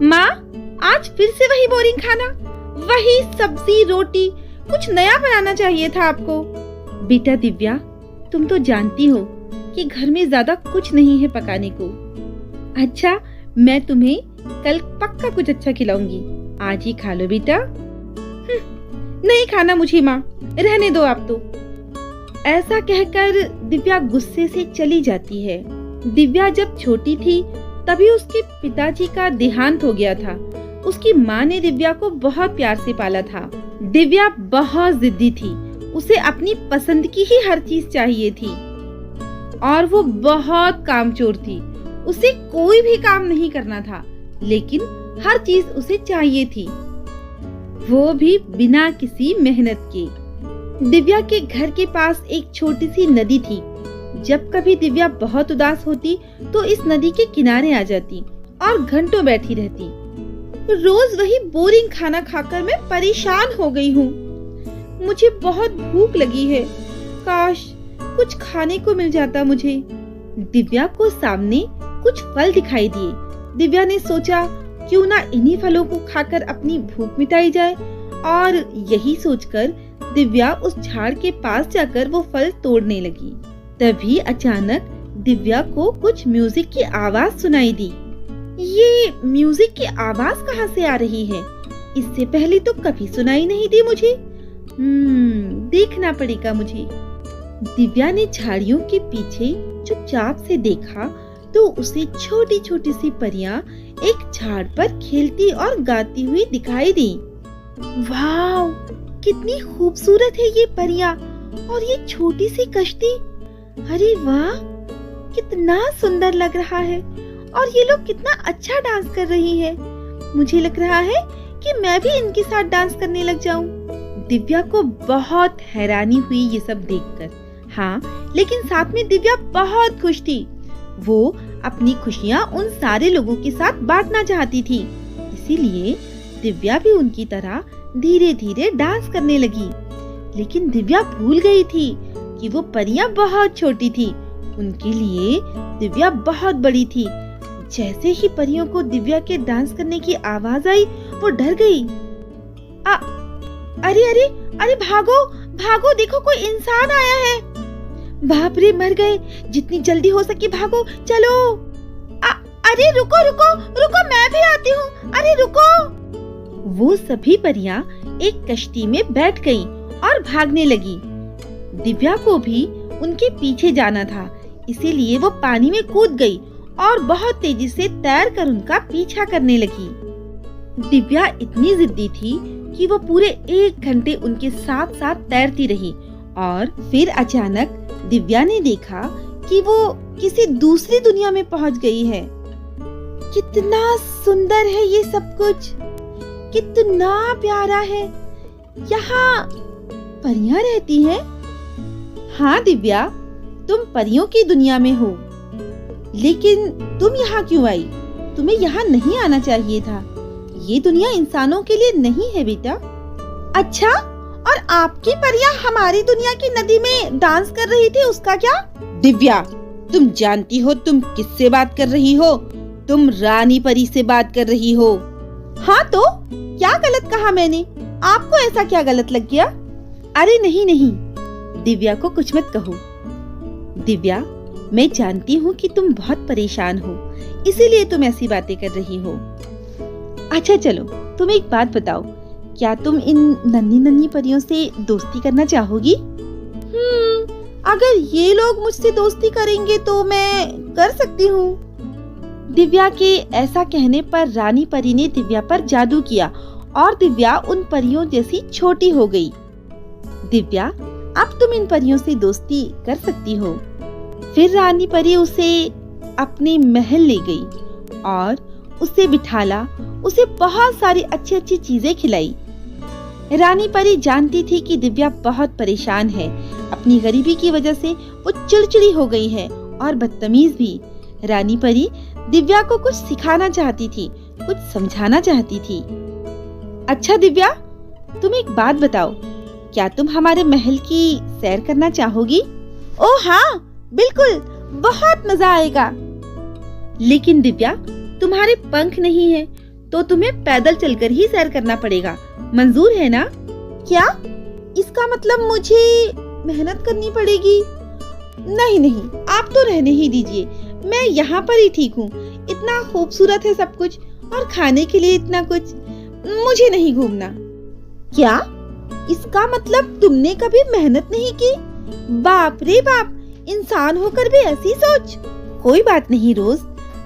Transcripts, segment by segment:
माँ, आज फिर से वही बोरिंग खाना, वही सब्जी रोटी, कुछ नया बनाना चाहिए था आपको। बेटा दिव्या, तुम तो जानती हो कि घर में ज्यादा कुछ नहीं है पकाने को। अच्छा, मैं तुम्हें कल पक्का कुछ अच्छा खिलाऊंगी, आज ही खा लो बेटा। नहीं खाना मुझे माँ, रहने दो आप तो। ऐसा कहकर दिव्या गुस्से से चली जाती है। दिव्या जब छोटी थी तभी उसके पिताजी का देहांत हो गया था। उसकी माँ ने दिव्या को बहुत प्यार से पाला था। दिव्या बहुत जिद्दी थी, उसे अपनी पसंद की ही हर चीज चाहिए थी और वो बहुत कामचोर थी। उसे कोई भी काम नहीं करना था, लेकिन हर चीज उसे चाहिए थी, वो भी बिना किसी मेहनत के। दिव्या के घर के पास एक छोटी सी नदी थी। जब कभी दिव्या बहुत उदास होती तो इस नदी के किनारे आ जाती और घंटों बैठी रहती। रोज वही बोरिंग खाना खाकर मैं परेशान हो गई हूँ। मुझे बहुत भूख लगी है, काश कुछ खाने को मिल जाता मुझे। दिव्या को सामने कुछ फल दिखाई दिए। दिव्या ने सोचा क्यों ना इन्हीं फलों को खाकर अपनी भूख मिटाई जाए, और यही सोचकर दिव्या उस झाड़ के पास जाकर वो फल तोड़ने लगी। तभी अचानक दिव्या को कुछ म्यूजिक की आवाज सुनाई दी। ये म्यूजिक की आवाज कहाँ से आ रही है? इससे पहले तो कभी सुनाई नहीं दी मुझे। देखना पड़ेगा मुझे। दिव्या ने झाड़ियों के पीछे चुपचाप से देखा तो उसे छोटी छोटी सी परियां एक झाड़ पर खेलती और गाती हुई दिखाई दी। वाव, कितनी खूबसूरत है ये परियां और ये छोटी सी कश्ती। अरे वाह, कितना सुंदर लग रहा है और ये लोग कितना अच्छा डांस कर रही है। मुझे लग रहा है कि मैं भी इनके साथ डांस करने लग जाऊं। दिव्या को बहुत हैरानी हुई ये सब देखकर। हाँ, लेकिन साथ में दिव्या बहुत खुश थी। वो अपनी खुशियाँ उन सारे लोगों के साथ बांटना चाहती थी, इसीलिए दिव्या भी उनकी तरह धीरे धीरे डांस करने लगी। लेकिन दिव्या भूल गई थी कि वो परियां बहुत छोटी थी, उनके लिए दिव्या बहुत बड़ी थी। जैसे ही परियों को दिव्या के डांस करने की आवाज आई, वो डर गई। अरे अरे अरे, भागो भागो, देखो कोई इंसान आया है। बाप रे, मर गए। जितनी जल्दी हो सके भागो, चलो। अरे रुको रुको रुको, मैं भी आती हूँ। अरे रुको। वो सभी परियां एक कश्ती में बैठ गईं और भागने लगी। दिव्या को भी उनके पीछे जाना था, इसीलिए वो पानी में कूद गई और बहुत तेजी से तैरकर उनका पीछा करने लगी। दिव्या इतनी जिद्दी थी कि वो पूरे 1 घंटे उनके साथ साथ तैरती रही, और फिर अचानक दिव्या ने देखा कि वो किसी दूसरी दुनिया में पहुंच गई है। कितना सुंदर है ये सब कुछ, कितना प्यारा है। यहाँ परियां रहती हैं। हाँ दिव्या, तुम परियों की दुनिया में हो, लेकिन तुम यहाँ क्यों आई? तुम्हें यहाँ नहीं आना चाहिए था। ये दुनिया इंसानों के लिए नहीं है बेटा। अच्छा, और आपकी परियां हमारी दुनिया की नदी में डांस कर रही थी, उसका क्या? दिव्या, तुम जानती हो तुम किससे बात कर रही हो? तुम रानी परी से बात कर रही हो। हाँ तो क्या गलत कहा मैंने? आपको ऐसा क्या गलत लग गया? अरे नहीं नहीं, दिव्या को कुछ मत कहो। दिव्या, मैं जानती हूँ कि तुम बहुत परेशान हो, इसीलिए तुम ऐसी बातें कर रही हो। अच्छा चलो, तुम एक बात बताओ, क्या तुम इन नन्ही नन्ही परियों से दोस्ती करना चाहोगी? अगर ये लोग मुझसे दोस्ती करेंगे तो मैं कर सकती हूँ। दिव्या के ऐसा कहने पर रानी परी ने दिव्या पर जादू किया और दिव्या उन परियों जैसी छोटी हो गई। दिव्या, अब तुम इन परियों से दोस्ती कर सकती हो। फिर रानी परी उसे अपने महल ले गई और उसे बिठाला, उसे बहुत सारी अच्छी अच्छी चीजें खिलाई। रानी परी जानती थी कि दिव्या बहुत परेशान है, अपनी गरीबी की वजह से वो चिड़चिड़ी हो गई है और बदतमीज भी। रानी परी दिव्या को कुछ सिखाना चाहती थी, कुछ समझाना चाहती थी। अच्छा दिव्या, तुम एक बात बताओ, क्या तुम हमारे महल की सैर करना चाहोगी? ओह हाँ, बिल्कुल, बहुत मजा आएगा। लेकिन दिव्या, तुम्हारे पंख नहीं है, तो तुम्हें पैदल चलकर ही सैर करना पड़ेगा। मंजूर है ना? क्या इसका मतलब मुझे मेहनत करनी पड़ेगी? नहीं नहीं, आप तो रहने ही दीजिए, मैं यहाँ पर ही ठीक हूँ। इतना खूबसूरत है सब कुछ और खाने के लिए इतना कुछ, मुझे नहीं घूमना। क्या इसका मतलब तुमने कभी मेहनत नहीं की? बाप रे बाप, इंसान होकर भी ऐसी सोच। कोई बात नहीं रोज।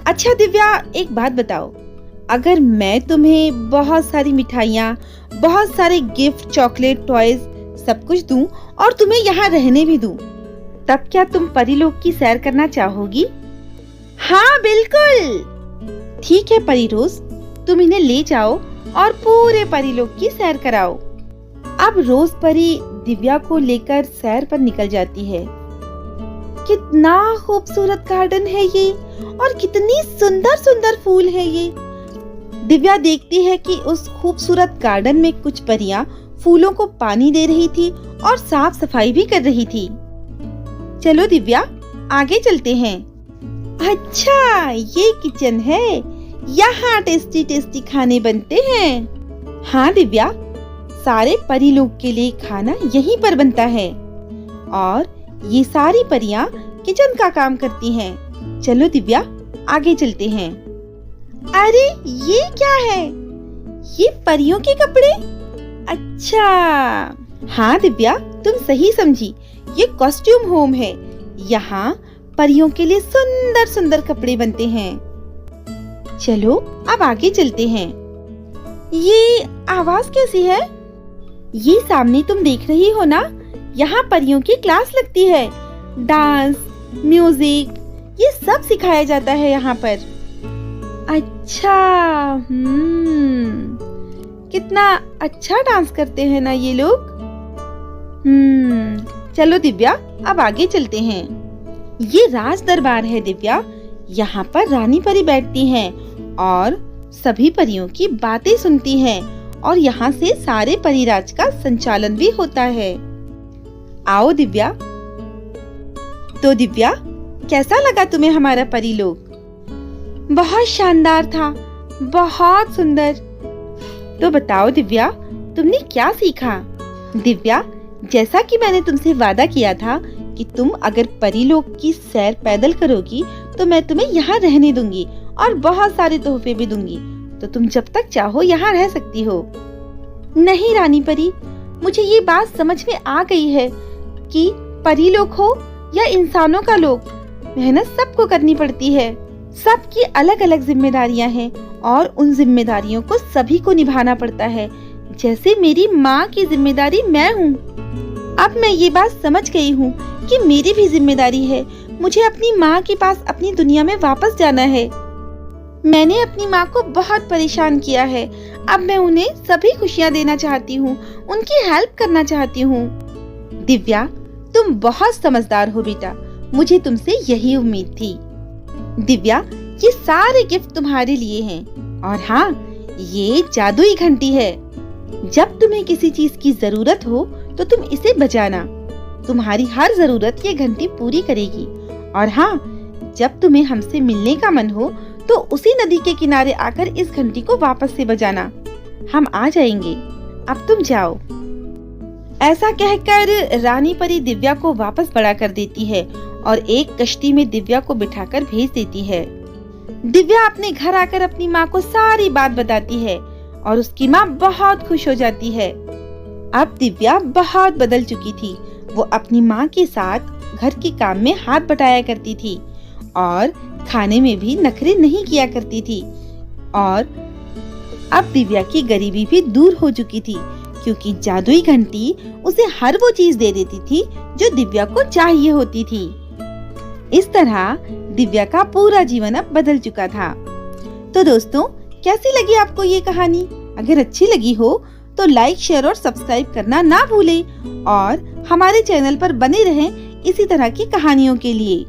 अच्छा दिव्या, एक बात बताओ, अगर मैं तुम्हें बहुत सारी मिठाइयाँ, बहुत सारे गिफ्ट, चॉकलेट, टॉयज सब कुछ दूं और तुम्हें यहाँ रहने भी दूं, तब क्या तुम परीलोक की सैर करना चाहोगी? हाँ बिल्कुल। ठीक है परी रोज, तुम इन्हें ले जाओ और पूरे परीलोक की सैर कराओ। अब रोज परी दिव्या को लेकर सैर पर निकल जाती है। कितना खूबसूरत गार्डन है ये और कितनी सुंदर सुंदर फूल है ये। दिव्या देखती है कि उस खूबसूरत गार्डन में कुछ परियां फूलों को पानी दे रही थी और साफ सफाई भी कर रही थी। चलो दिव्या, आगे चलते हैं। अच्छा, ये किचन है, यहाँ टेस्टी टेस्टी खाने बनते हैं। हाँ दिव्या, सारे परी लोग के लिए खाना यहीं पर बनता है और ये सारी परियां किचन का काम करती हैं। चलो दिव्या, आगे चलते हैं। अरे ये क्या है? ये परियों के कपड़े? अच्छा हाँ दिव्या, तुम सही समझी, ये कॉस्ट्यूम होम है। यहाँ परियों के लिए सुंदर सुंदर कपड़े बनते हैं। चलो अब आगे चलते हैं। ये आवाज कैसी है? ये सामने तुम देख रही हो ना, यहाँ परियों की क्लास लगती है। डांस, म्यूजिक, ये सब सिखाया जाता है यहाँ पर। अच्छा, कितना अच्छा डांस करते हैं ना ये लोग। चलो दिव्या, अब आगे चलते हैं। ये राज दरबार है दिव्या, यहाँ पर रानी परी बैठती हैं और सभी परियों की बातें सुनती हैं और यहाँ से सारे परिराज का संचालन भी होता है। आओ दिव्या। तो दिव्या, कैसा लगा तुम्हें हमारा परीलोक? बहुत शानदार था, बहुत सुंदर। तो बताओ दिव्या, तुमने क्या सीखा? दिव्या, जैसा कि मैंने तुमसे वादा किया था कि तुम अगर परीलोक की सैर पैदल करोगी तो मैं तुम्हें यहाँ रहने दूंगी और बहुत सारे तोहफे भी दूंगी, तो तुम जब तक चाहो यहाँ रह सकती हो। नहीं रानी परी, मुझे ये बात समझ में आ गई है कि परीलोक हो या इंसानों का लोक, मेहनत सबको करनी पड़ती है। सबकी अलग अलग जिम्मेदारियां हैं और उन जिम्मेदारियों को सभी को निभाना पड़ता है। जैसे मेरी माँ की जिम्मेदारी मैं हूँ। अब मैं ये बात समझ गई हूँ कि मेरी भी जिम्मेदारी है, मुझे अपनी माँ के पास अपनी दुनिया में वापस जाना है। मैंने अपनी माँ को बहुत परेशान किया है, अब मैं उन्हें सभी खुशियाँ देना चाहती हूँ, उनकी हेल्प करना चाहती हूँ। दिव्या, तुम बहुत समझदार हो बेटा, मुझे तुमसे यही उम्मीद थी। दिव्या, ये सारे गिफ्ट तुम्हारे लिए हैं और हाँ, ये जादुई घंटी है। जब तुम्हें किसी चीज की जरूरत हो तो तुम इसे बजाना, तुम्हारी हर जरूरत ये घंटी पूरी करेगी। और हाँ, जब तुम्हें हमसे मिलने का मन हो तो उसी नदी के किनारे आकर इस घंटी को वापस से बजाना, हम आ जाएंगे। अब तुम जाओ। ऐसा कहकर रानी परी दिव्या को वापस बड़ा कर देती है और एक कश्ती में दिव्या को बिठाकर भेज देती है। दिव्या अपने घर आकर अपनी माँ को सारी बात बताती है और उसकी माँ बहुत खुश हो जाती है। अब दिव्या बहुत बदल चुकी थी। वो अपनी माँ के साथ घर के काम में हाथ बटाया करती थी और खाने में भी नखरे नहीं किया करती थी। और अब दिव्या की गरीबी भी दूर हो चुकी थी, क्योंकि जादुई घंटी उसे हर वो चीज दे देती थी जो दिव्या को चाहिए होती थी। इस तरह दिव्या का पूरा जीवन अब बदल चुका था। तो दोस्तों, कैसी लगी आपको ये कहानी? अगर अच्छी लगी हो तो लाइक, शेयर और सब्सक्राइब करना ना भूलें और हमारे चैनल पर बने रहें इसी तरह की कहानियों के लिए।